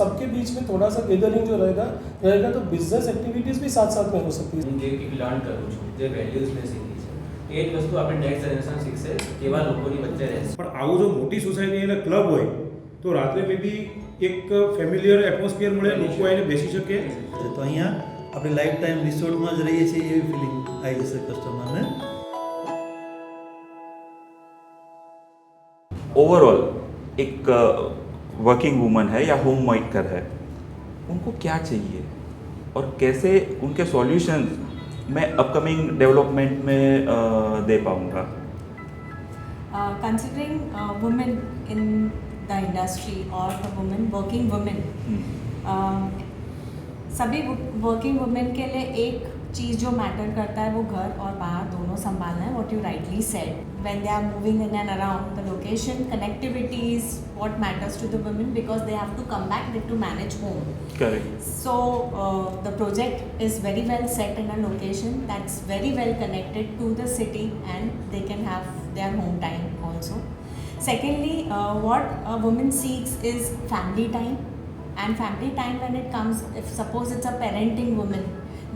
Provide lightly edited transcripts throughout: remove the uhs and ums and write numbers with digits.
सबके बीच में थोड़ा सा गैदरिंग जो रहेगा तो बिजनेस एक्टिविटीज़ भी साथ साथ में हो सकती है. હું જે લર્ન કરું છું, જે વેલ્યુઝ મેં શીખી છે, એ જ વસ્તુ આપણે નેક્સ્ટ જનરેશન શીખશે, કેવા લોકોની વચ્ચે રહેશે. પણ આવું જો મોટી સોસાયટી એટલે ક્લબ હોય તો રાત્રે મે બી એક ફેમિલિયર એટમોસ્ફિયર મળે, લોકો આવીને બેસી શકે. તો અહીંયા આપણે લાઈફ ટાઈમ રિસોર્ટમાં જ રહીએ છીએ એવી ફિલિંગ આવી જશે કસ્ટમરને. ओवरऑल एक वर्किंग वूमन है या होम मेकर है, उनको क्या चाहिए और कैसे उनके सॉल्यूशंस मैं अपकमिंग डेवलपमेंट में दे पाऊँगा. Considering women in the industry or the working women, सभी वर्किंग वुमेन के लिए एक चीज़ जो मैटर करता है वो घर और बाहर दोनों संभालना है. What you rightly said, when they are moving in and around the location, connectivity is what matters to the women because they have to come back, they to manage home. Correct. So the project is very well set in a location that's very well connected to the city and they can have their home time also. Secondly, what a woman seeks is family time. And family time when it comes, if suppose it's a parenting woman,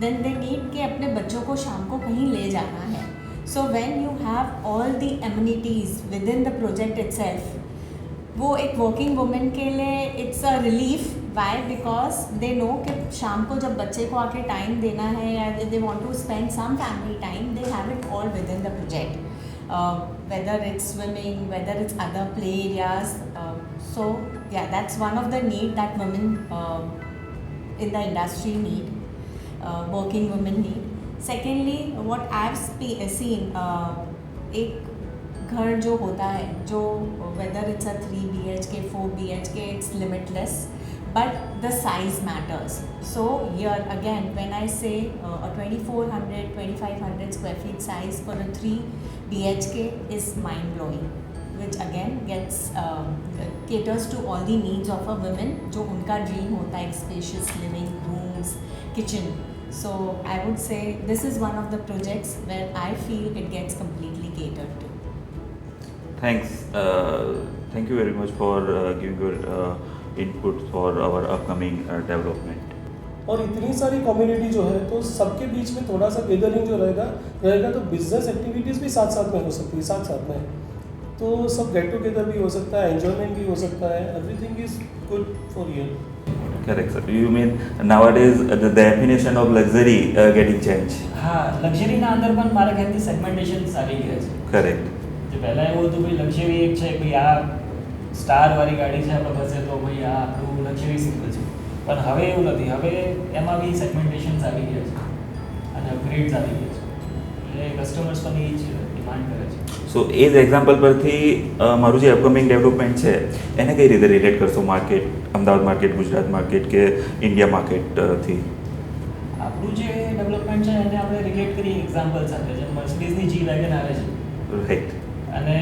then they need कि अपने बच्चों को शाम को कहीं ले जाना है. So when you have all the amenities within the project itself, वो एक वर्किंग वुमेन के लिए it's a relief. Why? Because they know कि शाम को जब बच्चे को आके टाइम देना है या they want to spend some family time, they have it all with in the project. Whether it's swimming, whether it's other play areas. So yeah, that's one of the need that women in the industry need, working women need. Secondly, what I've seen, एक घर जो होता है, जो whether it's a 3 BHK, 4 BHK, it's limitless, but the size matters. So here again, when I say a 2400, 2500 square feet size for a 3 BHK is mind blowing, which again gets caters to all the needs of a woman जो उनका dream होता है, spacious living rooms, kitchen. So I would say this is one of the projects where I feel it gets completely catered to. Thanks. Thank you very much for giving your input for our upcoming development. और इतनी सारी community जो है तो सबके बीच में थोड़ा सा गैदरिंग जो रहेगा तो बिजनेस एक्टिविटीज़ भी साथ साथ में हो सकती है, साथ में. तो सब गेट टुगेदर भी हो सकता है, एंजॉयमेंट भी हो सकता है. Everything is good for you. Correct, sir. You mean nowadays the definition of luxury getting changed? હા, લક્ઝરીના અંદર પણ મારા ખ્યાલથી સેગમેન્ટેશન્સ આવી ગયા છે. Correct. જે પહેલાં એવું હતું ભાઈ લક્ઝરી એક છે, ભાઈ આ સ્ટારવાળી ગાડી છે આપણે પાસે તો ભાઈ આ આપણું લક્ઝરી સિમ્પલ છે. પણ હવે એવું નથી, હવે એમાં બી સેગમેન્ટેશન્સ આવી ગયા છે અને અપગ્રેડ્સ આવી ગયા છે. એટલે કસ્ટમર્સ પણ એ જ ડિમાન્ડ કરે છે. સો એ જ એક્ઝામ્પલ પરથી મારું જે અપકમિંગ ડેવલપમેન્ટ છે એને કઈ રીતે રિલેટ કરશો market, Ahmedabad market, Gujarat market કે ઇન્ડિયા માર્કેટથી? આપણું જે ડેવલપમેન્ટ છે એને આપણે રિલેટ કરીએ એક્ઝામ્પલ સાથે. જેમ મર્સિડીઝની જી વેગન આવે છે, રાઈટ, અને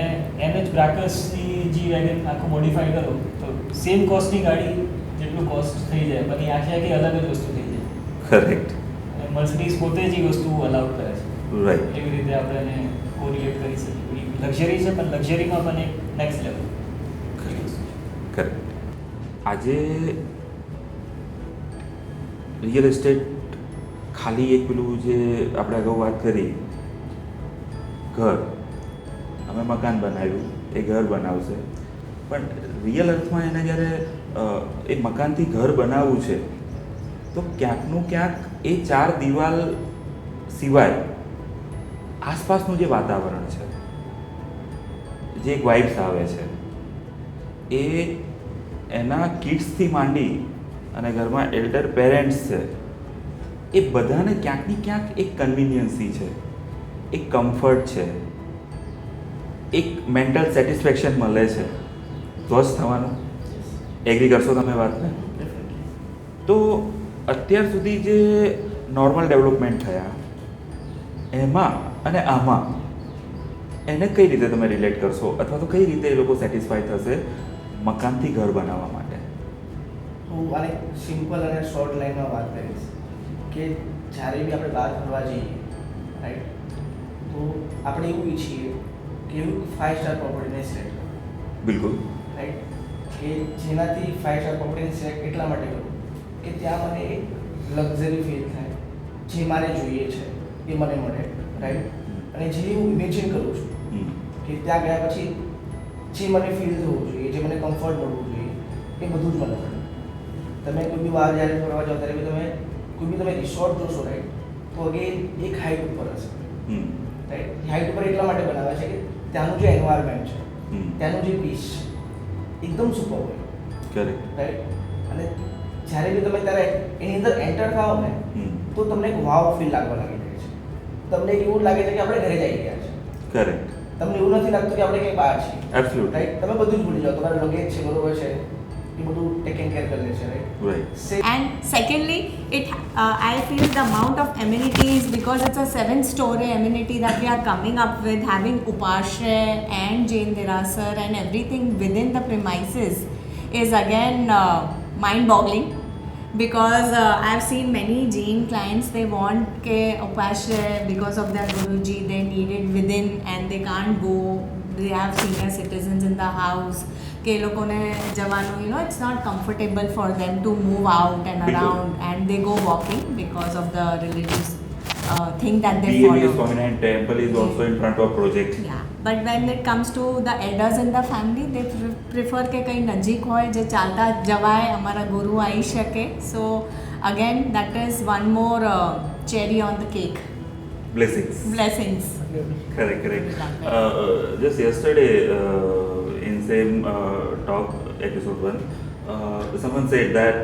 એને જ બ્રાકર્સની જી વેગન આખું મોડિફાઈ કરો તો સેમ કોસ્ટની ગાડી જેટલું કોસ્ટ થઈ જાય, પણ એ આખી અલગ જ વસ્તુ થઈ જાય. કરેક્ટ. મર્સિડીઝ પોતે જ એ વસ્તુ અલાઉડ કરે છે. રાઈટ. એવી રીતે આપણે એને કોરિલેટ કરી શકીએ. લક્ઝરી છે પણ લક્ઝરીમાં પણ એક નેક્સ્ટ લેવલ. કરેક્ટ. આજે રિયલ એસ્ટેટ ખાલી એક પેલું જે આપણે અગાઉ વાત કરી, ઘર, અમે મકાન બનાવ્યું, એ ઘર બનાવશે, પણ રિયલ અર્થમાં એને જ્યારે એ મકાનથી ઘર બનાવવું છે તો ક્યાંકનું ક્યાંક એ 4 દિવાલ સિવાય આસપાસનું જે વાતાવરણ છે, જે એક વાઇબ્સ આવે છે, એ એના કિડ્સથી માંડી અને ઘરમાં એલ્ડર પેરેન્ટ્સ છે એ બધાને ક્યાંકની ક્યાંક એક કન્વિનિયન્સી છે, એક કમ્ફર્ટ છે, એક મેન્ટલ સેટિસ્ફેક્શન મળે છે, તો જ થવાનું. એગ્રી કરશો તમે વાતને? તો અત્યાર સુધી જે નોર્મલ ડેવલપમેન્ટ થયા એમાં અને આમાં એને કઈ રીતે તમે રિલેટ કરશો, અથવા તો કઈ રીતે એ લોકો સેટિસ્ફાઈ થશે મકાનથી ઘર બનાવવા માટે? હું આને સિમ્પલ અને શોર્ટ લાઈનમાં વાત કરીશ કે જ્યારે બી આપણે બહાર ફરવા જઈએ, રાઈટ, તો આપણે એવું ઈચ્છીએ કે એવું 5 સ્ટાર પ્રોપર્ટીને સિલેક્ટ કરો. બિલકુલ. રાઈટ, કે જેનાથી 5 સ્ટાર પ્રોપર્ટી સિલેક્ટ એટલા માટે કરું કે ત્યાં મને એક લક્ઝરી ફીલ થાય, જે મારે જોઈએ છે એ મને મળે, રાઈટ. અને જે હું ઇમેજિન કરું છું કે ત્યાં ગયા પછી જે મને ફીલ થવું જોઈએ, જે મને કમ્ફર્ટ મળવું જોઈએ, એ બધું જ મને મળે. તમે કોઈ બી બહાર જ્યારે ફરવા જાઓ ત્યારે બી તમે કોઈ બી તમે રિસોર્ટ જોશો, રાઈટ, તો અગેન એક હાઇટ ઉપર હશે, રાઈટ. હાઇટ ઉપર એટલા માટે બનાવે છે કે ત્યાંનું જે એન્વાયરમેન્ટ છે, ત્યાંનું જે પીસ છે એકદમ સુપર હોય, કરેક્ટ, રાઈટ. અને જ્યારે બી તમે ત્યારે એની અંદર એન્ટર થાઓ ને તો તમને એક વાવ ફીલ લાગવા લાગી જાય છે. તમને એવું લાગે છે કે આપણે ઘરે જઈ ગયા છે. કરેક્ટ, તમને એવું નથી લાગતું કે આપણે ક્યાંય બહાર છીએ, એબ્સોલ્યુટલી, રાઈટ. તમે બધું જ ભૂલી જાઓ, તમારા લગેજ છે, બરોબર છે, એ બધું ટેકન કેર કરી લે છે, right. Right. And secondly, I feel the amount of amenities, because it's a 7-story amenity that we are coming up with, having Upashray and Jain Dirasar and everything within the premises is again mind-boggling. Because I've seen many Jain clients, they want ke Upashray because of their Guruji, they need it within and they can't go. They have senior citizens in the house. કે લોકોને જવાનું, it's not comfortable for them to move out and around, and they go walking because of the religious thing that they BAB is follow. prominent, temple is also in front of project. Yeah, but when it comes to the elders in the family, they prefer કે કંઈ નજીક હોય જે ચાલતા જવાય, અમારા ગુરુ આવી શકે. So again, that is one more cherry on the cake. Blessings. Blessings. Correct. Just yesterday, in same talk, episode 1, someone said that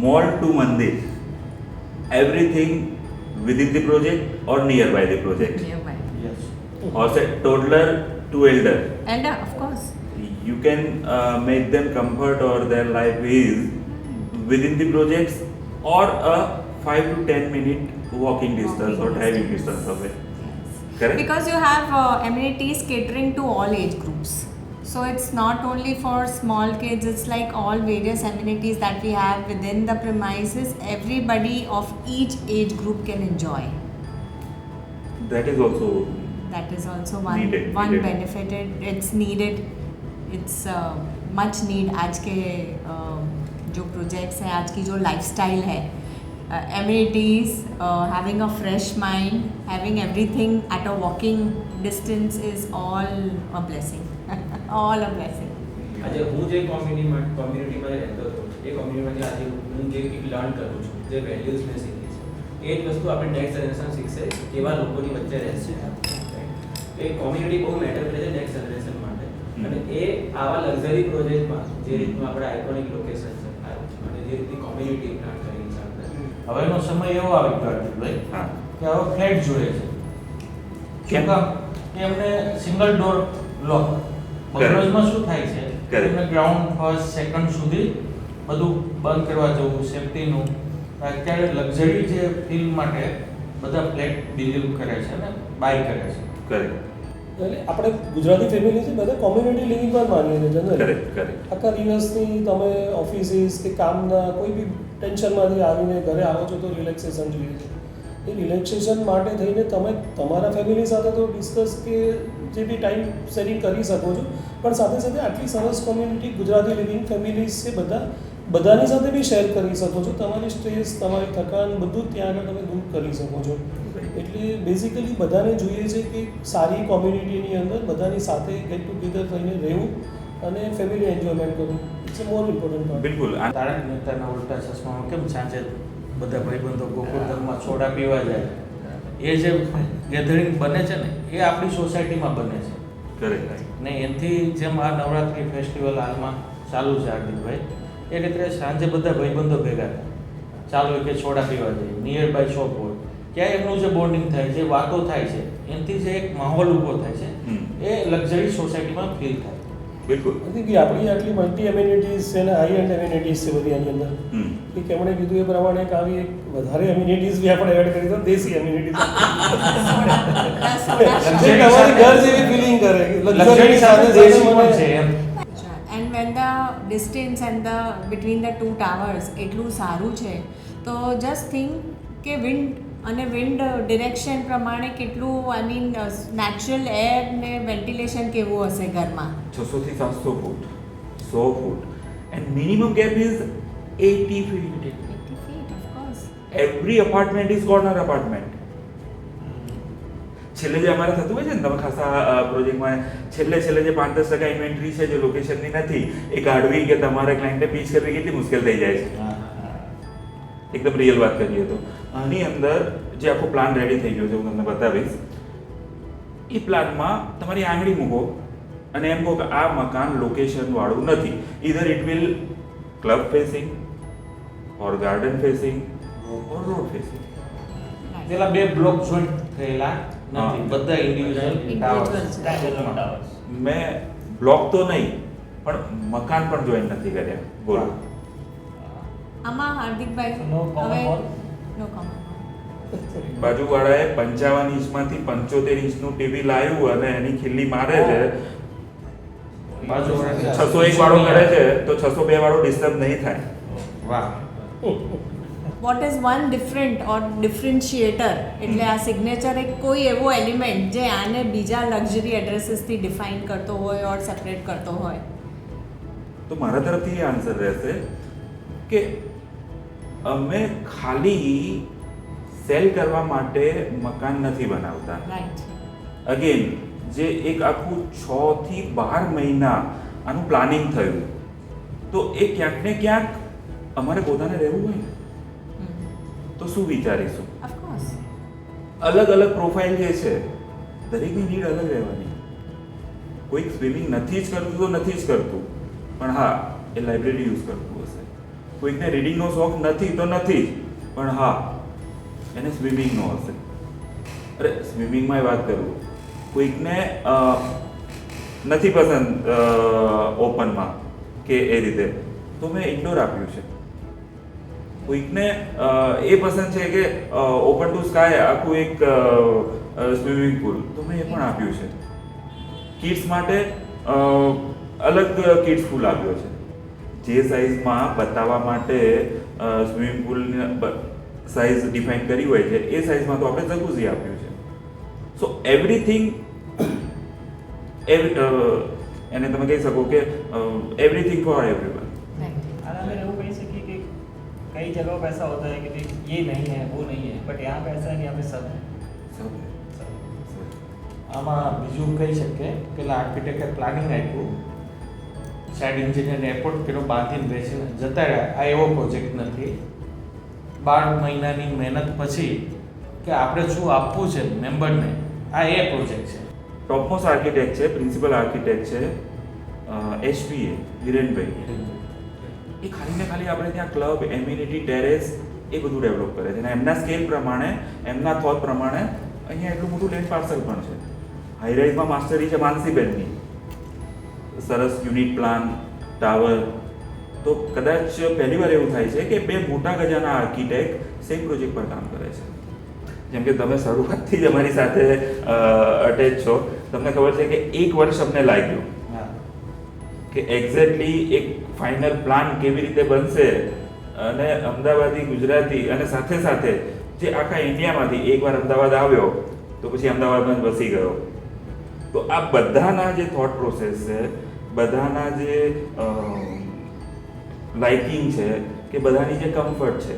mall to mandir, everything within the project or nearby the project, Nearby. Yes. or say toddler to elder, Elder, of course. you can make them comfort or their life is within the projects or a 5 to 10 minute walking distance or driving distance away. Correct? Because you have amenities catering to all age groups. So it's not only for small kids, it's like all various amenities that we have within the premises. Everybody of each age group can enjoy. That is also That is also one Needed. benefit. It's needed. It's much need. आज के जो projects हैं, आज की जो lifestyle है, amenities, having a fresh mind, having everything at a walking distance is all a blessing. All a blessing. આજે હું જે કોમ્યુનિટીમાં રહેતો હતો એ કોમ્યુનિટીમાંથી આજે હું જે કંઈક લર્ન કરું છું, જે વેલ્યુઝ મેં શીખી છે, એ જ વસ્તુ આપણે નેક્સ્ટ જનરેશન શીખશે કેવા લોકોની વચ્ચે રહેશે. એ કોમ્યુનિટી બહુ મેટર કરે છે નેક્સ્ટ જનરેશન માટે. અને એ આવા લક્ઝરી પ્રોજેક્ટમાં જે રીતનું આપણે આઇકોનિક લોકેશન છે અને જે રીતની કોમ્યુનિટી પ્લાન કરી છે આપણે, હવેનો સમય એવો આવી ગયો ભાઈ હા. કે હવે ફ્લેટ જોઈએ છે. કેમ કે એમને સિંગલ ડોર લોક. બગલોઝમાં શું થાય છે Correct. એમને ગ્રાઉન્ડ ફર્સ્ટ સેકન્ડ સુધી બધું બંધ કરવા જવું, સેફટીનું. અત્યારે લક્ઝરી જે ફીલ માટે બધા ફ્લેટ બિલીવ કરે છે ને બાય કરે છે. correct. એટલે આપણે ગુજરાતી ફેમિલી છે બધા કોમ્યુનિટી લિવિંગ પર માનીએ છીએ જનરલી. Correct. આખા દિવસની તમે ઓફિસીસ કે કામના કોઈ બી ટેન્શનમાંથી આવીને ઘરે આવો છો તો રિલેક્સેશન જોઈએ છે. એ રિલેક્સેશન માટે થઈને તમે તમારા ફેમિલી સાથે તો ડિસ્કસ કે જે બી ટાઈમ શેરિંગ કરી શકો છો, પણ સાથે સાથે આટલી સરસ કોમ્યુનિટી ગુજરાતી લિવિંગ ફેમિલીઝ છે બધાની સાથે બી શેર કરી શકો છો. તમારી સ્ટ્રેસ, તમારી થકાન બધું જ ત્યાં આગળ તમે દૂર કરી શકો છો. એટલે બેઝિકલી બધાને જોઈએ છે કે સારી કોમ્યુનિટીની અંદર બધાની સાથે ગેટ ટુગેધર થઈને રહેવું અને ફેમિલી એન્જોયમેન્ટ કરવું. It's a more important part. બિલકુલ. તારક મહેતાના ઉલ્ટા ચશ્મામાં કેમ સાંજે બધા ભાઈબંધો ગોકુળધામમાં સોડા પીવા જાય, એ જે ગેધરિંગ બને છે ને એ આપણી સોસાયટીમાં બને છે. Correct. ને એનાથી જેમ આ નવરાત્રિ ફેસ્ટિવલ હાલમાં ચાલુ છે હાર્દિકભાઈ, એ રીતે સાંજે બધા ભાઈબંધો ભેગા થાય, ચાલો કે સોડા પીવા જાય, નિયર બાય શોપ હોય, ક્યાં એમનું જે બોન્ડિંગ થાય, જે વાતો થાય છે, એનાથી જે એક માહોલ ઊભો થાય છે એ લક્ઝરી સોસાયટીમાં ફીલ થાય. બિલકુલ. નથી આપણી આટલી મલ્ટી એમ્યુનિટીઝ છે અને હાઈ એન્ડ એમ્યુનિટીઝ છે બધી આની અંદર. કે કેમણે કીધું એ પ્રમાણે એક આવી એક વધારે એમ્યુનિટીઝ બી આપણે એડ કરી તો દેશી એમ્યુનિટીઝ. તમારી ઘર જેવી ફિલિંગ કરે કે લક્ઝરી સાથે દેશી પણ છે એમ. And when the distance and the between the two towers એટલું સારું છે, તો just think કે wind અને વિન્ડ ડિરેક્શન પ્રમાણે કેટલું નેચરલ એર ને વેન્ટિલેશન કેવું હશે ઘરમાં. 600 થી 700 ફૂટ 100 ફૂટ and minimum gap is 80 feet. 80 feet, of course. Every apartment is corner apartment. છેલ્લે જે અમારે થતું હોય છે ને, તમે ખાસા પ્રોજેક્ટમાં છેલ્લે જે 5-10% ઇન્વેન્ટરી છે જે લોકેશનની નથી એ કાઢવી કે તમારે ક્લાયન્ટને પીચ કરવી કેટલી મુશ્કેલ થઈ જાય છે. એકદમ રિયલ વાત કરીએ તો આની અંદર જે આખો પ્લાન રેડી થઈ ગયો છે હું તમને બતાવીશ. એ પ્લાનમાં તમારી આંગળી મૂકો અને એમ કહો કે આ મકાન લોકેશન વાળું નથી. Either it will club facing or garden facing or road facing. પેલા બે બ્લોક જોઈન્ટ થયેલા નથી, બધા ઇન્ડિવિડ્યુઅલ Individual ટાવર્સ. મેં બ્લોક તો નહીં પણ મકાન પણ જોઈન નથી કર્યા. બોલો. આમાં હાર્દિકભાઈ No common wall? નો કોમન બાજુવાળાએ 55 ઇંચમાંથી 75 ઇંચનું ટીવી લાવ્યું અને એની ખીલ્લી મારે છે. બાજુવાળા 601 વાળો કરે છે તો 602 વાળો ડિસ્ટર્બ નહીં થાય. વાહ. What is one different or differentiator એટલે આ સિગ્નેચર એક કોઈ એવો એલિમેન્ટ જે આને બીજા લક્ઝરી એડ્રેસીસથી ડિફાઇન કરતો હોય ઓર સેપરેટ કરતો હોય. તો મારા તરફથી એ આન્સર રહેશે કે અમે ખાલી સેલ કરવા માટે મકાન નથી બનાવતા. રાઈટ. અગેન જે એક આખું 6 થી 12 મહિના આનું પ્લાનિંગ થયું તો એ ક્યાંક ને ક્યાંક અમારે પોતાને રહેવું હોય ને તો શું વિચારીશું? ઓફકોર્સ. અલગ અલગ પ્રોફાઇલ જે છે દરેકની નીડ અલગ રહેવાની. કોઈક સ્વિમિંગ નથી જ કરતું તો નથી જ કરતું પણ હા એ લાઇબ્રેરી યુઝ કરતું હશે. કોઈકને રીડિંગનો શોખ નથી તો નથી જ પણ હા એને સ્વિમિંગનો હશે. અરે સ્વિમિંગમાં વાત કરું, કોઈકને નથી પસંદ ઓપનમાં કે એ રીતે તો મેં ઇન્ડોર આપ્યું છે. કોઈકને એ પસંદ છે કે ઓપન ટુ સ્કાય આખું એક સ્વિમિંગ પુલ તો મેં એ પણ આપ્યું છે. કિડ્સ માટે અલગ કિડ્સ પુલ આપ્યો છે. જે સાઇઝમાં બતાવવા માટે સ્વિમિંગ પુલની સાઇઝ ડિફાઇન કરી હોય છે એ સાઇઝમાં તો આપણે જકુઝી આપ્યું છે. સો એવરીથિંગ એને તમે કહી શકો કે एवरीथिंग फॉर एवरीवन. आना में वो कह सके कि कई जगहों पे ऐसा होता है कि ये नहीं है वो नहीं है बट यहाँ पे ऐसा है कि यहाँ पे सब है. આમાં બીજું કહી શકીએ પેલા આર્કિટેક્ટે પ્લાનિંગ આપ્યું, સાઇડ એન્જિનિયરને એપોર્ટ કર્યો, બાંધીને બેસીને જતા રહ્યા. આ એવો પ્રોજેક્ટ નથી. 12 મહિનાની મહેનત પછી કે આપણે શું આપવું છે મેમ્બરને, આ એ પ્રોજેક્ટ છે. ટોપમોસ્ટ આર્કિટેક્ટ છે, પ્રિન્સિપલ આર્કિટેક્ટ છે એચપીએ હિરેનભાઈ. એ ખાલી ને ખાલી આપણે ત્યાં ક્લબ, એમ્યુનિટી, ટેરેસ એ બધું ડેવલપ કરે છે અને એમના સ્કેલ પ્રમાણે, એમના થોટ પ્રમાણે અહીંયા એટલું મોટું લેન્ડ પાર્સલ પણ છે. હાઈરાઇઝમાં માસ્ટરી છે માનસીબેનની, સરસ યુનિટ પ્લાન, ટાવર. તો કદાચ પહેલી વાર એવું થાય છે કે બે મોટા ગજાના આર્કિટેક્ટ સેમ પ્રોજેક્ટ પર કામ કરે છે. જેમ કે તમે શરૂઆતથી જ અમારી સાથે અટેચ છો, તમને ખબર છે કે 1 વર્ષ અમને લાગ્યું કે એક્ઝેક્ટલી એક ફાઇનલ પ્લાન કેવી રીતે બનશે અને અમદાવાદી, ગુજરાતી અને સાથે સાથે જે આખા ઇન્ડિયામાંથી એકવાર અમદાવાદ આવ્યો તો પછી અમદાવાદમાં જ વસી ગયો. તો આ બધાના જે થોટ પ્રોસેસ છે, બધાના જે લાઇકિંગ છે કે બધાની જે કમ્ફર્ટ છે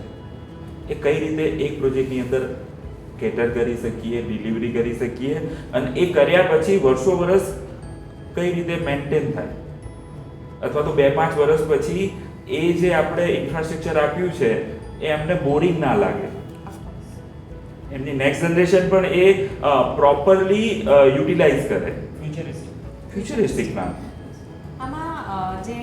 એ કઈ રીતે એક પ્રોજેક્ટની અંદર કેટર કરી શકીએ, ડિલિવરી કરી શકીએ અને એ કર્યા પછી વર્ષો વર્ષ કઈ રીતે મેન્ટેન થાય અથવા તો 2-5 વર્ષ પછી એ જે આપણે ઇન્ફ્રાસ્ટ્રક્ચર આપ્યું છે એ એમને બોરિંગ ના લાગે. એમની નેક્સ્ટ જનરેશન પણ એ પ્રોપરલી યુટિલાઇઝ કરે. Futuristic plan. આમાં જે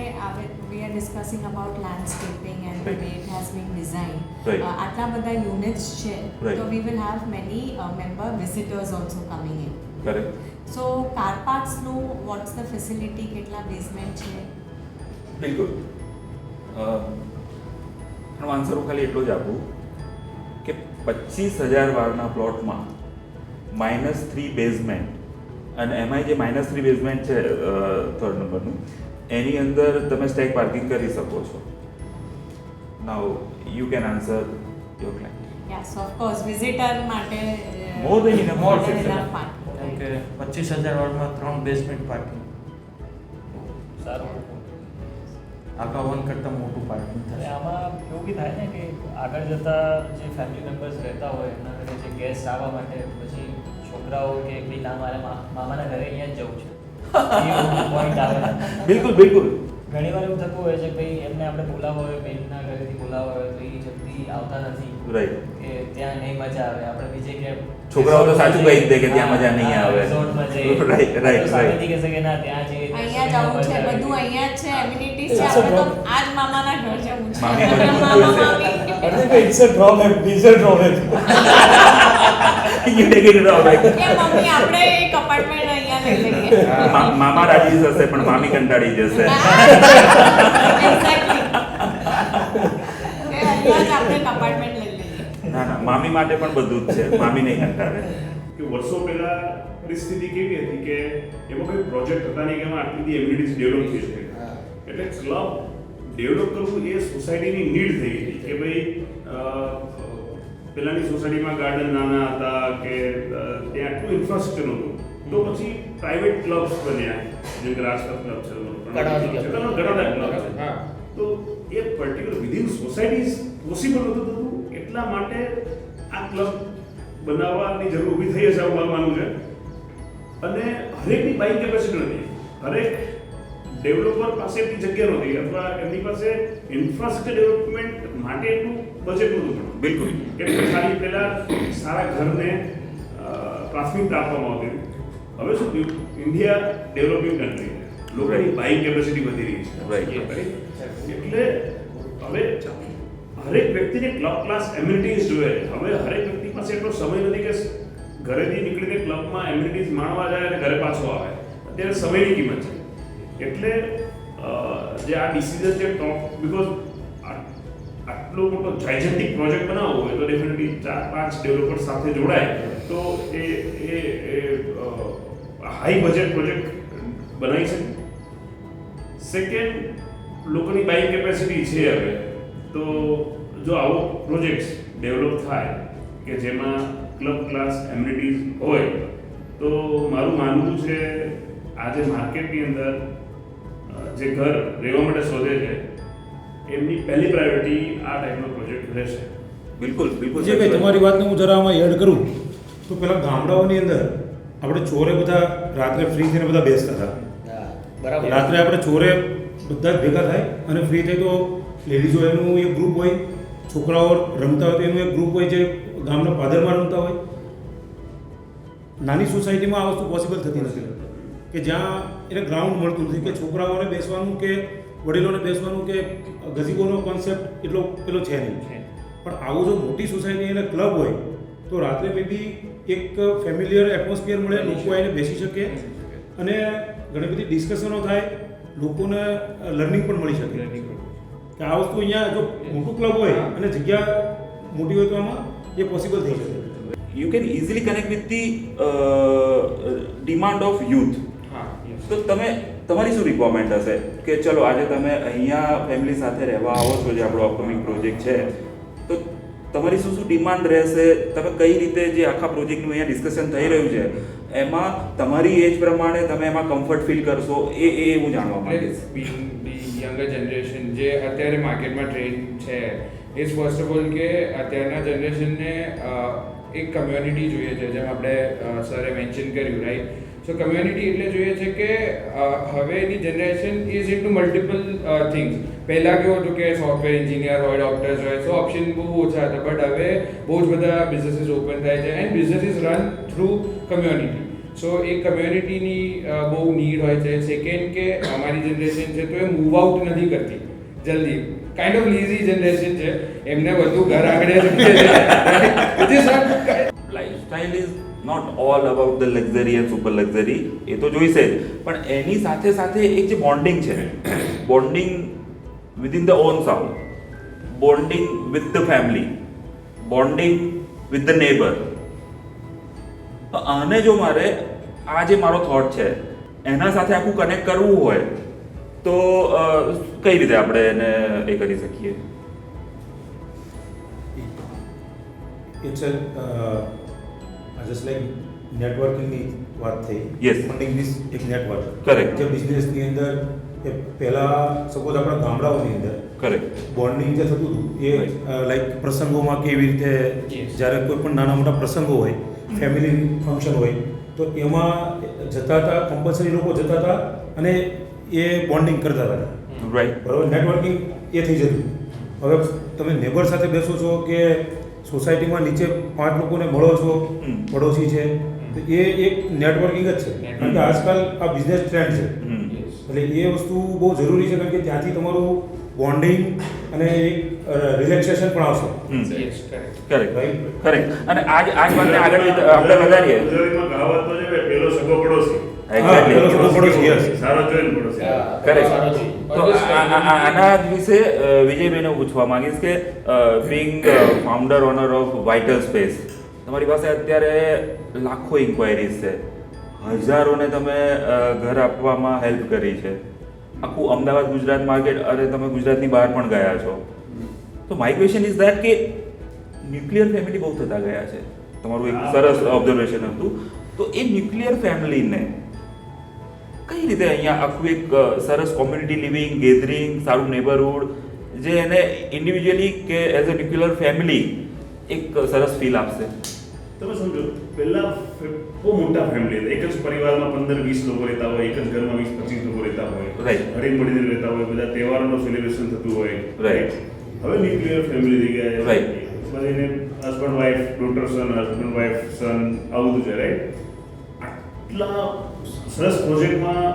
we are discussing about landscaping and the way it has been designed. Right. આટલા બધા યુનિટ્સ છે Right. તો we will have many member visitors also coming in. Correct. So car parks નું what's the facility, કેટલા basement છે? બિલકુલ. આનો answer હું ખાલી એટલો જ આપું કે 25,000 વારના પ્લોટમાં -3 બેઝમેન્ટ અને એમાંય જે -3 બેઝમેન્ટ છે 3rd નંબરનું એની અંદર તમે સ્ટેક પાર્કિંગ કરી શકો છો. Now you can answer your client. Yes, of course, visitor માટે More than enough more than facility. enough parking. કેમ કે 25,000 વાળમાં 3 બેઝમેન્ટ પાર્કિંગ. સારું. આખા વન કરતાં મોટું પાર્કિંગ અને થશે. આમાં એવું બી થાય ને કે આગળ જતાં જે ફેમિલી મેમ્બર્સ રહેતા હોય એમના ઘરે જે ગેસ્ટ આવવા માટે પછી છોકરાઓ કે ભાઈ ના મારે મામાના ઘરે અહીંયા જ જવું છે એ પોઈન્ટ આવે. બિલકુલ બિલકુલ. ઘણી વાર એવું થતું હોય છે કે ભાઈ એમને આપણે બોલાવવા હોય બહેનના ઘરેથી બોલાવવા હોય તો એ જલ્દી આવતા નથી રાઈટ. કે ત્યાં નહીં મજા આવે આપણે બીજે ક્યાંક છોકરાઓ તો સાચું કહી જ દે કે ત્યાં મજા નહીં આવે. રિસોર્ટમાં જઈએ રાઈટ રાઈટ સામેથી રાઈટ. કહેશે કે ના ત્યાં જઈએ તો અહીંયા જવું છે, બધું અહીંયા જ છે, એમ્યુનિટીઝ છે, It's a આપણે તો problem. આજ મામાના ઘર જવું છે. મામી બધું મામા જોશે. મામી. I think it's a drawback, major drawback. You take it wrong, right? કે મમ્મી આપણે એક અપાર્ટમેન્ટ અહીંયા લઈ લઈએ. મામા રાજી થશે પણ મામી કંટાળી જશે. Exactly. કે અહીંયા જ આપણે એક અપાર્ટમેન્ટ લઈ લઈએ. ના ના, મામી માટે પણ બધું જ છે, મામી નહીં કંટાળે. કે વર્ષો પહેલા પરિસ્થિતિ કેવી હતી કે એમાં કોઈ પ્રોજેક્ટ હતા નહીં કે એમાં આટલી બધી એમ્યુનિટીઝ ડેવલપ થઈ શકે. એટલે ક્લબ ડેવલપ કરવું એ સોસાયટીની નીડ થઈ ગઈ કે ભાઈ પહેલાંની સોસાયટીમાં ગાર્ડન નાના હતા કે ત્યાં આટલું ઇન્ફ્રાસ્ટ્રક્ચર નહોતું, તો પછી પ્રાઇવેટ ક્લબ્સ બન્યા, જેમ કે રાજકોટ ક્લબ છે, ઘણા બધા ક્લબ છે. તો એ પર્ટિક્યુલર વિધિન સોસાયટીઝ પોસિબલ નહોતું થતું, એટલા માટે આ ક્લબ બનાવવાની જરૂર ઊભી થઈ હશે એવું મારું માનવું છે. અને હરેકની બાઇક કેપેસિટી નથી, હરેક ડેવલપર પાસે એટલી જગ્યા નહોતી અથવા એમની પાસે ઇન્ફ્રાસ્ટ્રક્ચર ડેવલપમેન્ટ માટે એટલું બજેટ નહોતું. બિલકુલ. કે ખાલી પહેલા સારા ઘરને પ્રાથમિકતા આપવામાં આવતી હતી. હવે શું થયું, ઇન્ડિયા ડેવલપિંગ કન્ટ્રી છે, લોકોની બાઇક કેપેસિટી વધી રહી છે. એટલે હવે હરેક વ્યક્તિને ક્લબ ક્લાસ એમ્યુનિટીઝ જોઈએ. હવે હરેક વ્યક્તિ પાસે એટલો સમય નથી કે ઘરેથી નીકળીને ક્લબમાં એમ્યુનિટીઝ માણવા જાય અને ઘરે પાછો આવે. અત્યારે સમયની કિંમત છે. એટલે જે આ ડિસિઝન છે ટોપ, બીકોઝ આટલો મોટો જાયજેન્ટિક પ્રોજેક્ટ બનાવવો હોય તો ડેફિનેટલી 4-5 ડેવલપર સાથે જોડાય તો એ હાઈ બજેટ પ્રોજેક્ટ બનાવી શકે. સેકન્ડ, લોકોની બાઇંગ કેપેસિટી છે હવે, તો જો આવો પ્રોજેક્ટ્સ ડેવલપ થાય કે જેમાં ક્લબ ક્લાસ એમ્યુનિટીઝ હોય તો મારું માનવું છે આજે માર્કેટની અંદર જે ઘર રહેવા માટે શોધે છે એમની પહેલી પ્રાયોરિટી આ ટાઈપનો પ્રોજેક્ટ રહેશે. બિલકુલ બિલકુલ. જે ભાઈ તમારી વાતને હું જરા આમાં એડ કરું તો પેલા ગામડાઓની અંદર આપણે ચોરે બધા રાત્રે ફ્રી થઈને બધા બેસતા હતા. બરાબર. રાત્રે આપણે ચોરે બધા જ ભેગા થાય અને ફ્રી થઈ તો લેડીઝો એનું એક ગ્રુપ હોય, છોકરાઓ રમતા હોય તો એનું એક ગ્રુપ હોય જે ગામના પાદરમાં રમતા હોય. નાની સોસાયટીમાં આ વસ્તુ પોસિબલ થતી નથી કે જ્યાં એને ગ્રાઉન્ડ મળતું નથી કે છોકરાઓને બેસવાનું કે વડીલોને બેસવાનું કે ગઝીબોનો કોન્સેપ્ટ એટલો પેલો છે નહીં. પણ આવું જો મોટી સોસાયટી અને ક્લબ હોય તો રાત્રે મે બી એક ફેમિલિયર એટમોસ્ફિયર મળે, લોકો આવીને બેસી શકે અને ઘણી બધી ડિસ્કશનો થાય, લોકોને લર્નિંગ પણ મળી શકે કે આ વસ્તુ અહીંયા જો મોટું ક્લબ હોય અને જગ્યા મોટી હોય તો આમાં એ પોસિબલ થઈ શકે. You can easily connect with the demand of youth. તો તમારી શું રિક્વાયરમેન્ટ હશે કે ચલો આજે તમે અહીંયા ફેમિલી સાથે રહેવા આવો છો, જે આપણો અપકમિંગ પ્રોજેક્ટ છે, તો તમારી શું શું ડિમાન્ડ રહેશે? તમે કઈ રીતે જે આખા પ્રોજેક્ટનું અહીંયા ડિસ્કશન થઈ રહ્યું છે એમાં તમારી એજ પ્રમાણે તમે એમાં કમ્ફર્ટ ફીલ કરશો એ હું જાણવા માંગીશ. યંગર જનરેશન જે અત્યારે માર્કેટમાં ટ્રેન્ડ છે ઇઝ ફર્સ્ટ ઓફ ઓલ કે અત્યારના જનરેશનને એક કમ્યુનિટી જોઈએ છે, જેમ આપણે સરે મેન્શન કર્યું, રાઈટ? સો કમ્યુનિટી એટલે જોઈએ છે કે હવેની generation is into multiple things. પહેલાં કેવું હતું કે સોફ્ટવેર એન્જિનિયર હોય, ડૉક્ટર્સ હોય, સો ઓપ્શન બહુ ઓછા હતા, બટ હવે બહુ જ બધા બિઝનેસીસ ઓપન થાય છે and businesses run through community. So એ કમ્યુનિટીની બહુ નીડ હોય છે. સેકન્ડ કે અમારી જનરેશન છે તો એ મૂવ આઉટ નથી કરતી જલ્દી, કાઇન્ડ ઓફ લીઝી જનરેશન છે, એમને બધું ઘર આંગણે lifestyle is not all about the luxury and super luxury, એ તો જોઈશે જ, પણ એની સાથે સાથે એક જે બોન્ડિંગ છે, bonding within the on sound, bonding with the family, bonding with the neighbour. આને જો મારે આ જે મારો થોટ છે એના સાથે આખું કનેક્ટ કરવું હોય તો કઈ રીતે આપણે એને એ કરી શકીએ? ઇટ્સ જસ્ટ લાઈક નેટવર્કિંગની વાત થઈ. Yes. ફંડિંગ ઇઝ એક નેટવર્ક. Correct. જે બિઝનેસની અંદર કે પહેલાં સપોઝ આપણા ગામડાઓની અંદર કરેક્ટ બોન્ડિંગ જે થતું હતું એ લાઈક પ્રસંગોમાં કેવી રીતે જ્યારે કોઈ પણ નાના મોટા પ્રસંગો હોય ફેમિલી ફંક્શન હોય તો એમાં જતા હતા કમ્પલસરી લોકો જતા હતા અને એ બોન્ડિંગ કરતા હતા રાઈટ બરાબર નેટવર્કિંગ એ થઈ જતું હવે તમે નેબર સાથે બેસો છો કે સોસાયટીમાં નીચે 5 લોકોને મળો છો પડોશી છે તો એ એક નેટવર્કિંગ જ છે કારણ કે આજકાલ આ બિઝનેસ ટ્રેન્ડ છે એટલે એ વસ્તુ બહુ જરૂરી છે કારણ કે ત્યાંથી તમારું બોન્ડિંગ અને એક રિલેક્સેશન પણ આવશે કરેક્ટ અને આજ વાતને આગળ આપણે વધારીએ ગુજરાતીમાં કહાવત તો છે કે પેલો સગો પડોશી તો આના વિશે વિજયભાઈને પૂછવા માંગીશ કે Bing founder honour of vital space તમારી પાસે અત્યારે લાખો ઇન્ક્વાયરીઝ છે હજારોને તમે ઘર આપવામાં હેલ્પ કરી છે આખું અમદાવાદ ગુજરાત માર્કેટ અને તમે ગુજરાતની બહાર પણ ગયા છો તો માય ક્વેશ્ચન ઇઝ ધેટ કે ન્યુક્લિયર ફેમિલી બહુ થતા ગયા છે તમારું એક સરસ ઓબ્ઝર્વેશન હતું તો એ ન્યુક્લિયર ફેમિલીને કઈ રીતે અહીંયા આખું એક સરસ કોમ્યુનિટી લિવિંગ ગેધરિંગ સારું નેબરહુડ જે એને ઇન્ડિવિજ્યુઅલી કે એઝ અ ન્યુક્લિયર ફેમિલી એક સરસ ફીલ આપશે તમે સમજો પહેલા બહુ મોટા ફેમિલી હતા એક જ પરિવારમાં 15-20 લોકો રહેતા હોય એક જ ઘરમાં 20-25 લોકો રહેતા હોય રાઈટ હળી મળીને રહેતા હોય બધા તહેવારોનું સેલિબ્રેશન થતું હોય રાઈટ હવે ન્યુક્લિયર ફેમિલી થઈ ગયા રાઈટ બધાને હસબન્ડ વાઈફ ડોટર સન હસબન્ડ વાઈફ સન આવું બધું છે રાઈટ આટલા સરસ પ્રોજેક્ટમાં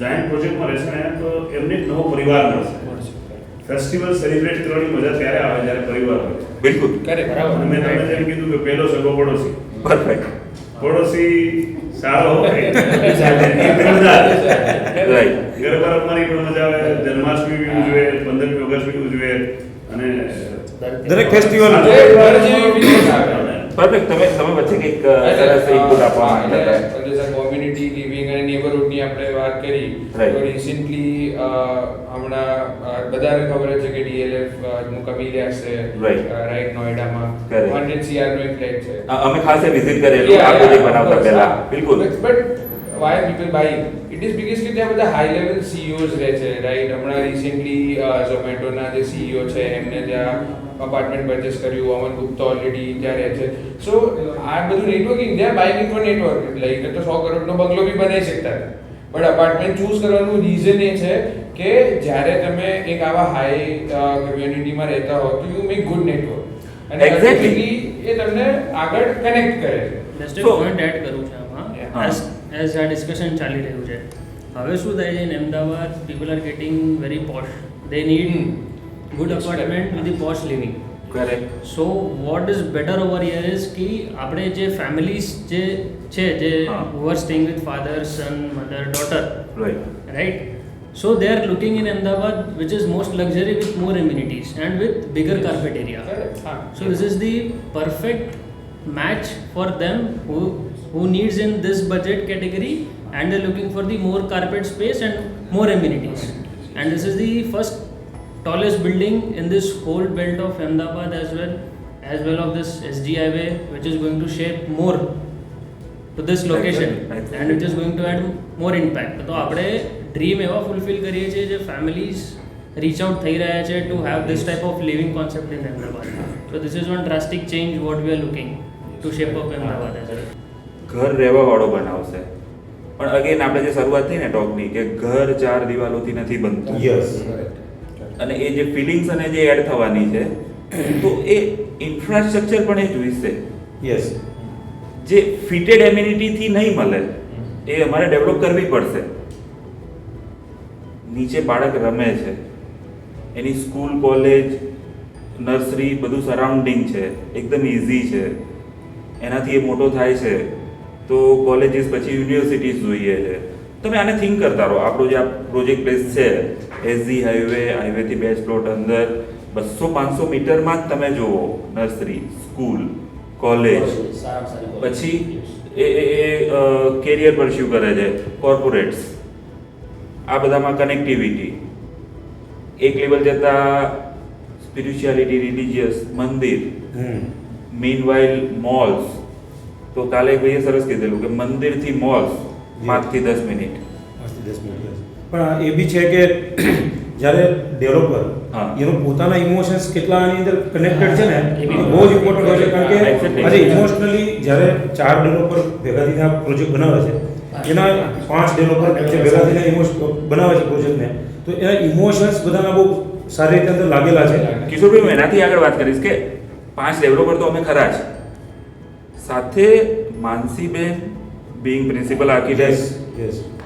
જાયન્ટ પ્રોજેક્ટમાં રહેશે ને તો એમને એક નવો પરિવાર મળશે ફેસ્ટિવલ સેલિબ્રેટ કરવાની મજા ત્યારે આવે જ્યારે પરિવાર હોય બિલકુલ બરાબર મેં તમને જેમ કીધું કે પહેલો સગો પડોશી પરફેક્ટ પડોશી સારો હોય રાઈટ ગરબા રમવાની પણ મજા આવે જન્માષ્ટમી બી ઉજવે 15મી ઓગસ્ટ બી ઉજવે અને દરેક ફેસ્ટિવલ પરફેક્ટ તમે વચ્ચે કંઈક સરસ ઇનપુટ આપવા માંગતા હતા કોમ્યુનિટી લિવિંગ અને નેબરહુડની આપણે વાત કરી તો રિસેન્ટલી હમણાં બધાને ખબર છે કે ડીએલએફ મુકામિલિયા છે રાઈટ નોઈડામાં 100 CR નો એક ફ્લેટ છે અમે ખાસ વિઝિટ કરેલું આ પ્રોજેક્ટ બનાવતા પહેલા બિલકુલ but Y people buying it is because કે ત્યાં બધા હાઈ લેવલ CEOs રહે છે રાઈટ હમણાં રિસેન્ટલી ઝોમેટોના જે CEO છે એમને ત્યાં અપાર્ટમેન્ટ પરચેસ કર્યું અમન ગુપ્તા ઓલરેડી ત્યાં રહે છે સો આ બધું નેટવર્કિંગ ત્યાં બાઇંગ ફોર નેટવર્ક લઈને તો 100 કરોડનો બંગલો બી બનાવી શકતા બટ અપાર્ટમેન્ટ ચૂઝ કરવાનું રીઝન એ છે કે જ્યારે તમે એક આવા હાઈ કમ્યુનિટીમાં રહેતા હો તો યુ મેક ગુડ નેટવર્ક અને એક્ઝેક્ટલી એ તમને આગળ કનેક્ટ કરે જસ્ટ એક પોઈન્ટ એડ કરું છું આમાં એઝ આ ડિસ્કશન ચાલી રહ્યું છે હવે શું થાય છે in Ahmedabad people are getting very posh they need good apartment with the posh living. Correct. So what is better over here is कि આપણે જે families જે છે જે who are staying with father, son, mother, daughter. Right. So they are looking in Ahmedabad which is most luxury with more amenities and with bigger carpet area. So this is the perfect match for them who needs in this budget category and they're looking for the more carpet space and more amenities. And this is the first tallest building in this whole belt of Ahmedabad as well of this SG highway which is going to shape more to this location and which is going to add more impact. તો આપણે dream એવા fulfil કરીએ છીએ જે families rich out થઈ રહ્યા છે to have this type of living concept in Ahmedabad. So this is one drastic change what we are looking to shape up Ahmedabad as well. ઘર રહેવાવાળો બનાવશે પણ અગેન આપણે જે શરૂઆત થઈ ને ટોકની કે ઘર 4 દિવાલોથી નથી બનતું. યસ અને એ જે ફિલિંગ્સ અને જે એડ થવાની છે તો એ ઇન્ફ્રાસ્ટ્રક્ચર પણ એ જોઈશે. યસ જે ફિટેડ એમ્યુનિટીથી નહીં મળે એ અમારે ડેવલપ કરવી પડશે. નીચે બાળક રમે છે એની સ્કૂલ કોલેજ નર્સરી બધું સરાઉન્ડિંગ છે એકદમ ઇઝી છે એનાથી એ મોટો થાય છે તો કોલેજીસ પછી યુનિવર્સિટીઝ જોઈએ છે. તમે આને થિંક કરતા રહો. આપણો જે આ પ્રોજેક્ટ પ્લેસ છે એસજી હાઈવેથી 2 પ્લોટ અંદર 200-500 મીટરમાં જ તમે જુઓ નર્સરી સ્કૂલ કોલેજ પછી એ કેરિયર પરસ્યુ કરે છે કોર્પોરેટ્સ આ બધામાં કનેક્ટિવિટી એક લેવલ જતાં સ્પિરિચ્યુઆલિટી રિલિજિયસ મંદિર મીનવાઇલ મોલ્સ. તો કાલે ભાઈએ સરસ કીધેલું કે મંદિરથી મોલ્સ 5 થી 10 મિનિટ પણ એ બી છે કે જ્યારે ડેવલપર એનું પોતાના ઇમોશન્સ કેટલા આની અંદર કનેક્ટેડ છે ને એ બહુ જ ઇમ્પોર્ટન્ટ હોય છે. કારણ કે આજે ઇમોશનલી જ્યારે 4 ડેવલપર ભેગા થઈને આ પ્રોજેક્ટ બનાવે છે, એના 5 ડેવલપર જે ભેગા થઈને બનાવે છે પ્રોજેક્ટને, તો એના ઇમોશન્સ બધાના બહુ સારી રીતે અંદર લાગેલા છે. કિશોરભાઈ, હું એનાથી આગળ વાત કરીશ કે 5 ડેવલપર તો અમે ખરા જ, સાથે માનસીબેન બીંગ પ્રિન્સિપલ આર્કિટેક્ટ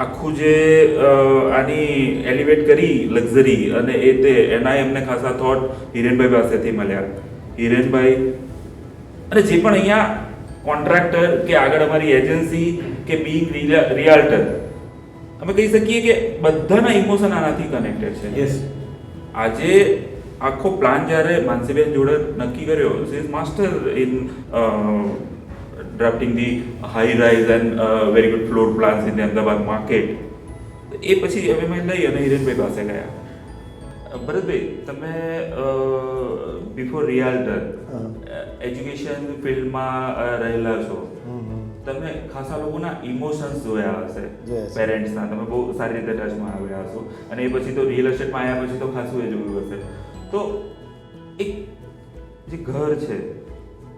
આખું જે આની એલિવેટ કરી લક્ઝરી અને એ તે એના એમને ખાસા થોટ હિરેનભાઈ પાસેથી મળ્યા. હિરેનભાઈ અને જે પણ અહીંયા કોન્ટ્રાક્ટર કે આગળ અમારી એજન્સી કે બીંગ રિયાલ્ટર, અમે કહી શકીએ કે બધાના ઇમોશન આનાથી કનેક્ટેડ છે. યસ, આજે આખો પ્લાન જ્યારે માનસીબેન જોડે નક્કી કર્યો, she is master in drafting the high rise and very good floor plans in the Ahmedabad market. એ પછી હવે મેં લઈ અને હિરેનભાઈ પાસે ગયા. ભરતભાઈ, તમે બિફોર રિયાલ્ટર એજ્યુકેશન ફિલ્ડમાં રહેલા છો, તમે ખાસા લોકોના ઇમોશન્સ જોયા હશે, પેરેન્ટ્સના, તમે બહુ સારી રીતે ટચમાં આવ્યા હશો, અને એ પછી તો રિયલ એસ્ટેટમાં આવ્યા પછી તો ખાસું એ જોયું હશે. તો એક જે ઘર છે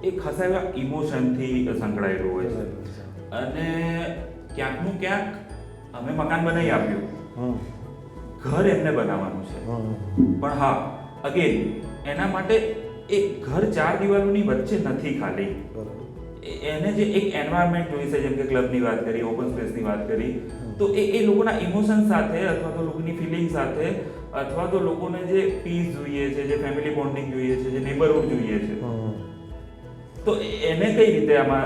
એ ખાસા એવા ઇમોશનથી સંકળાયેલું હોય છે, અને ક્યાંકનું ક્યાંક અમે મકાન બનાવી આપ્યું, ઘર એમને બનાવવાનું છે, પણ હા, અગેન એના માટે એ ઘર 4 દિવાલોની વચ્ચે નથી ખાલી, એને જે એક એન્વાયરમેન્ટ જોઈએ છે, જેમ કે ક્લબની વાત કરી, ઓપન સ્પેસની વાત કરી, તો એ લોકોના ઇમોશન સાથે અથવા તો લોકોની ફિલિંગ સાથે અથવા તો લોકોને જે પીસ જોઈએ છે, જે ફેમિલી બોન્ડિંગ જોઈએ છે, જે નેબરહુડ જોઈએ છે, તો એને કઈ રીતે આમાં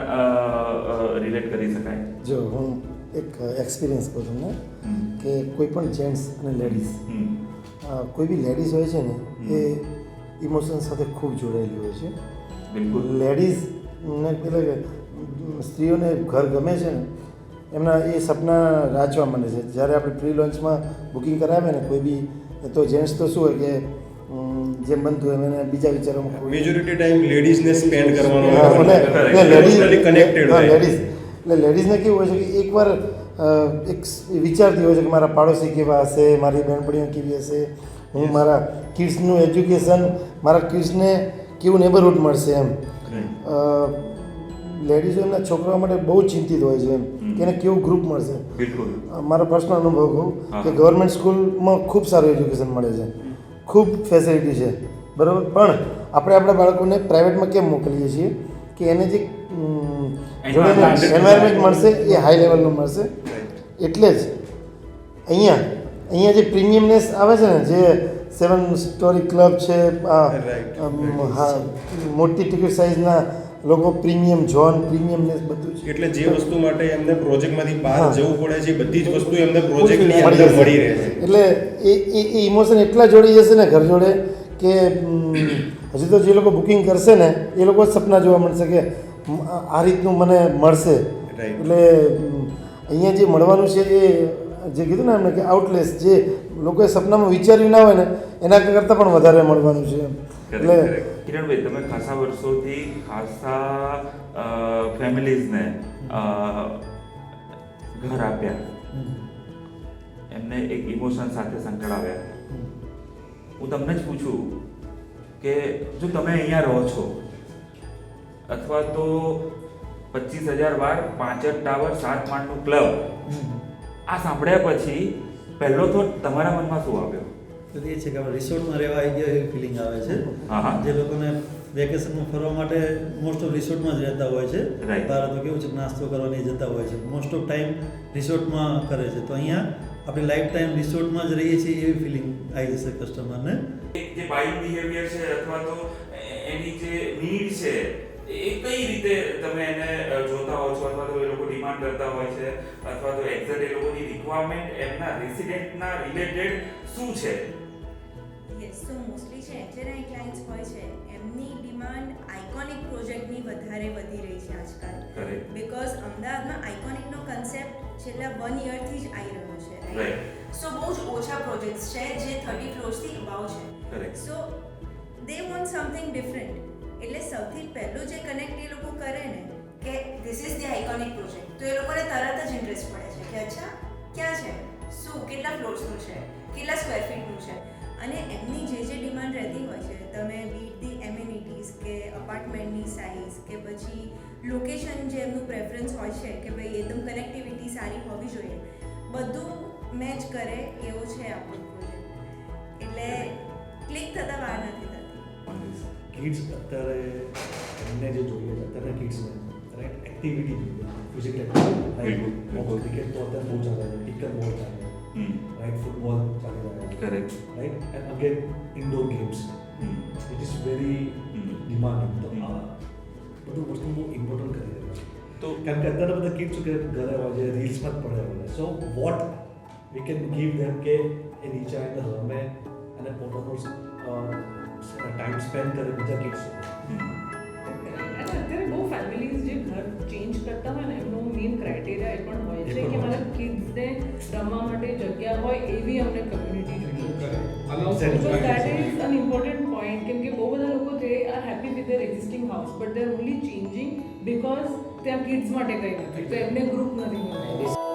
રિલેટ કરી શકાય? જો હું એક એક્સપિરિયન્સ કહું તમને કે કોઈ પણ જેન્ટ્સ અને લેડીઝ, કોઈ બી લેડીઝ હોય છે ને એ ઇમોશન સાથે ખૂબ જોડાયેલી હોય છે. બિલકુલ. લેડીઝને એટલે કે સ્ત્રીઓને ઘર ગમે છે ને, એમના એ સપના રાચવા માંડે છે. જ્યારે આપણે પ્રી લોન્ચમાં બુકિંગ કરાવે ને કોઈ બી, તો જેન્ટ્સ તો શું હોય કે જેમ બનતું એમ એને બીજા વિચારોમાં મેજોરિટી ટાઈમ લેડીઝને સ્પેન્ડ કરવાનો લેડીઝ કનેક્ટેડ હોય. લેડીઝ એટલે લેડીઝને કેવું હોય છે કે એકવાર એક વિચારતી હોય છે કે મારા પાડોશી કેવા હશે, મારી બહેનપણીઓ કેવી હશે, હું મારા કિડ્સનું એજ્યુકેશન, મારા કિડ્સને કેવું નેબરહુડ મળશે એમ. લેડીઝો એમના છોકરાઓ માટે બહુ ચિંતિત હોય છે એમ કે એને કેવું ગ્રુપ મળશે. બિલકુલ. મારો પર્સનલ અનુભવ કહું કે ગવર્મેન્ટ સ્કૂલમાં ખૂબ સારું એજ્યુકેશન મળે છે, ખૂબ ફેસિલિટી છે, બરાબર, પણ આપણે આપણા બાળકોને પ્રાઇવેટમાં કેમ મોકલીએ છીએ કે એને જે એન્વાયરમેન્ટ મળશે એ હાઈ લેવલનું મળશે. એટલે જ અહીંયા જે પ્રીમિયમનેસ આવે છે ને, જે 7 સ્ટોરી ક્લબ છે, હા, મોટી ટિકિટ સાઇઝના લોકો, પ્રીમિયમ ઝોન, પ્રીમિયમનેસ બધું છે. એટલે જે વસ્તુ માટે એમને પ્રોજેક્ટમાંથી બહાર જવું પડે છે, બધી જ વસ્તુ એમને પ્રોજેક્ટની અંદર મળી રહે છે. એટલે એ ઇમોશન એટલા જોડી જશે ને ઘર જોડે કે હજી તો જે લોકો બુકિંગ કરશે ને એ લોકો જ સપના જોવા મળશે કે આ રીતનું મને મળશે. એટલે અહીંયા જે મળવાનું છે એ જે કીધું ને એમને કે આઉટલેસ, જે લોકોએ સપનામાં વિચાર્યું ના હોય ને એના કરતાં પણ વધારે મળવાનું છે. એટલે કિરણભાઈ, તમે ખાસા વર્ષોથી ખાસા ફેમિલીઝને ઘર આપ્યા, એમને એક ઇમોશન સાથે સંકળાવ્યા. હું તમને જ પૂછું કે જો તમે અહીંયા રહો છો, અથવા તો 25,000 વાર 5 ટાવર 7 માળનું ક્લબ, આ સાંભળ્યા પછી પહેલો થોટ તમારા મનમાં શું આવ્યો? તો એ છે કે આપણે રિસોર્ટમાં રહેવા આવી ગયા એવી ફિલિંગ આવે છે. જે લોકોને વેકેશનમાં ફરવા માટે મોસ્ટ ઓફ રિસોર્ટમાં જ રહેતા હોય છે. બહાર તો કેવું છે નાસ્તો કરવાની જતા હોય છે, મોસ્ટ ઓફ ટાઈમ રિસોર્ટમાં કરે છે. તો અહીંયા આપણે લાઈફ ટાઈમ રિસોર્ટમાં જ રહીએ છીએ એવી ફિલિંગ આવી જશે કસ્ટમરને. જે બાઇંગ બિહેવિયર છે અથવા તો એની જે નીડ છે એ કઈ રીતે તમે એને જોતા હો છો, અથવા તો એ લોકો ડિમાન્ડ કરતા હોય છે, અથવા તો એક્ઝેક્ટ એ લોકોની રિક્વાયરમેન્ટ એમના રેસિડેન્ટના રિલેટેડ શું છે? યસ, તો મોસ્ટલી જે એચએનઆઈ ક્લાયન્ટ્સ હોય છે એમની ડિમાન્ડ આઇકોનિક પ્રોજેક્ટની વધારે વધી રહી છે આજકાલ. બિકોઝ અમદાવાદમાં આઇકોનિકનો કન્સેપ્ટ છેલ્લા 1 યરથી જ આવી રહ્યો છે, રાઈટ? સો બહુ જ ઓછા પ્રોજેક્ટ્સ છે જે 30 ફ્લોર્સથી અબાવ છે. સો દે વોન્ટ સમથિંગ ડિફરન્ટ. એટલે સૌથી પહેલું જે કનેક્ટ એ લોકો કરે ને કે this is the iconic project, તો એ લોકોને તરત જ ઇન્ટરેસ્ટ પડે છે કે અચ્છા ક્યાં છે, શું કેટલા ફ્લોર્સનું છે, કેટલા સ્ક્વેર ફીટનું છે, અને એમની જે ડિમાન્ડ રહેતી હોય છે, તમે બીટ ધી એમ્યુનિટીઝ કે અપાર્ટમેન્ટની સાઇઝ કે પછી લોકેશન જે એમનું પ્રેફરન્સ હોય છે કે ભાઈ એકદમ કનેક્ટિવિટી સારી હોવી જોઈએ, બધું મેચ કરે એવો છે આપણો પ્રોજેક્ટ. એટલે ક્લિક થતાં વાર નથી થતી. કિડ્સ અત્યારે એમને જે જોઈએ છે અત્યારે કિડ્સને રાઈટ એક્ટિવિટી જોઈએ, ફિઝિકલ એક્ટિવિટી, ક્રિકેટ તો અત્યારે બહુ ચાલે છે, ક્રિકેટ બહુ ચાલે છે, રાઈટ, ફૂટબોલ ચાલી રહ્યા છે, correct, right, and again indoor games which is very demanding. તો આ બધું વસ્તુ બહુ ઇમ્પોર્ટન્ટ કરી રહ્યા છે. તો કારણ કે અત્યારે બધા કિડ્સ કે ઘરે હોય છે, રીલ્સમાં જ પડ્યા હોય છે. So what we can give ધેમ કે એ નીચે આવીને રમે અને પોતાનું ટાઈમ સ્પેન્ડ કરે બીજા કિડ્સ. અને અત્યારે બહુ ફેમિલીઝ જે ઘર ચેન્જ કરતા હોય ને એમનો મેઇન ક્રાઇટેરિયા એ પણ હોય છે કે મારા કિડ્સને રમવા માટે જગ્યા હોય એવી અમને કમ્યુનિટી જોઈએ. So that is an important point કેમ કે બહુ બધા લોકો they are happy with their existing house but they are only changing because ત્યાં કિડ્સ માટે કંઈ નથી તો એમને ગ્રુપ નથી મળતું.